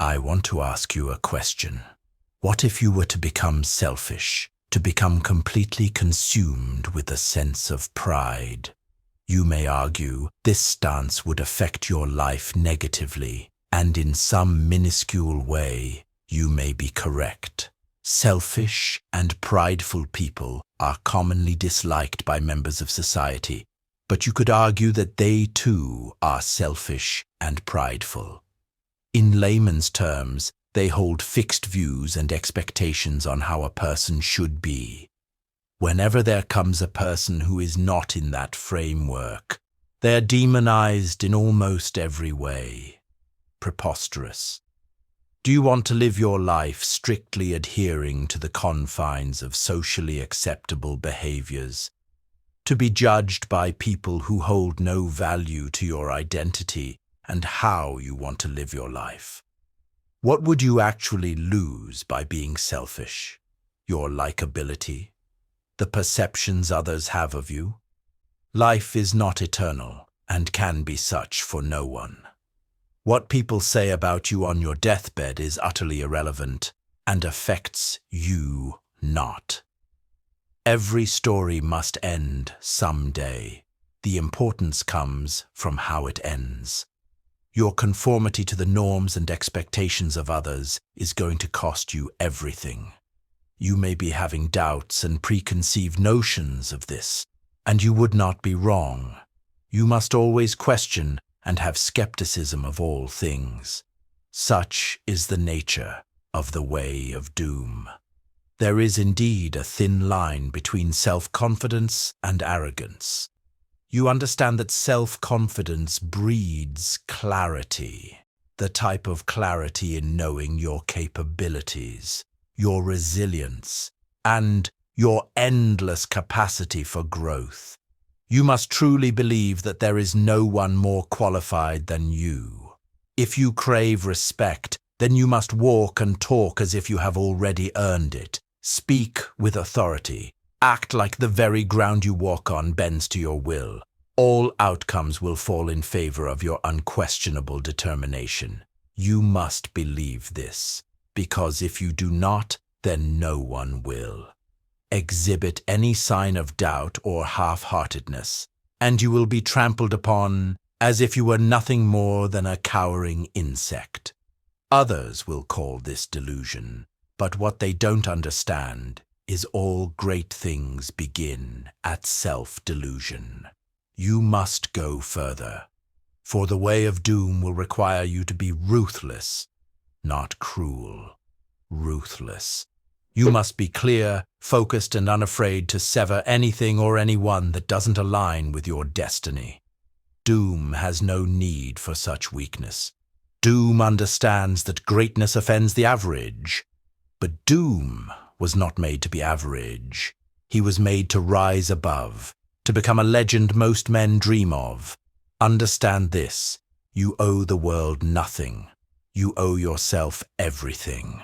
I want to ask you a question. What if you were to become selfish, to become completely consumed with a sense of pride? You may argue this stance would affect your life negatively, and in some minuscule way, you may be correct. Selfish and prideful people are commonly disliked by members of society, but you could argue that they too are selfish and prideful. In layman's terms, they hold fixed views and expectations on how a person should be. Whenever there comes a person who is not in that framework, they are demonized in almost every way. Preposterous. Do you want to live your life strictly adhering to the confines of socially acceptable behaviors? To be judged by people who hold no value to your identity and how you want to live your life? What would you actually lose by being selfish? Your likability? The perceptions others have of you? Life is not eternal and can be such for no one. What people say about you on your deathbed is utterly irrelevant and affects you not. Every story must end someday. The importance comes from how it ends. Your conformity to the norms and expectations of others is going to cost you everything. You may be having doubts and preconceived notions of this, and you would not be wrong. You must always question and have skepticism of all things. Such is the nature of the way of doom. There is indeed a thin line between self-confidence and arrogance. You understand that self-confidence breeds clarity, the type of clarity in knowing your capabilities, your resilience, and your endless capacity for growth. You must truly believe that there is no one more qualified than you. If you crave respect, then you must walk and talk as if you have already earned it. Speak with authority. Act like the very ground you walk on bends to your will. All outcomes will fall in favor of your unquestionable determination. You must believe this, because if you do not, then no one will. Exhibit any sign of doubt or half-heartedness, and you will be trampled upon as if you were nothing more than a cowering insect. Others will call this delusion, but what they don't understand is all great things begin at self-delusion. You must go further, for the way of doom will require you to be ruthless, not cruel. Ruthless. You must be clear, focused, and unafraid to sever anything or anyone that doesn't align with your destiny. Doom has no need for such weakness. Doom understands that greatness offends the average. But Doom was not made to be average. He was made to rise above, to become a legend most men dream of. Understand this: you owe the world nothing. You owe yourself everything.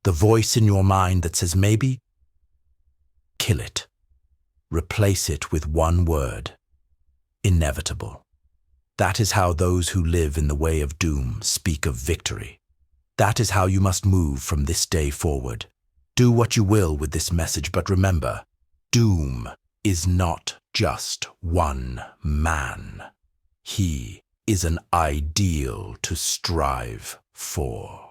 The voice in your mind that says maybe, kill it. Replace it with one word: inevitable. That is how those who live in the way of doom speak of victory. That is how you must move from this day forward. Do what you will with this message, but remember, doom is not just one man. He is an ideal to strive for.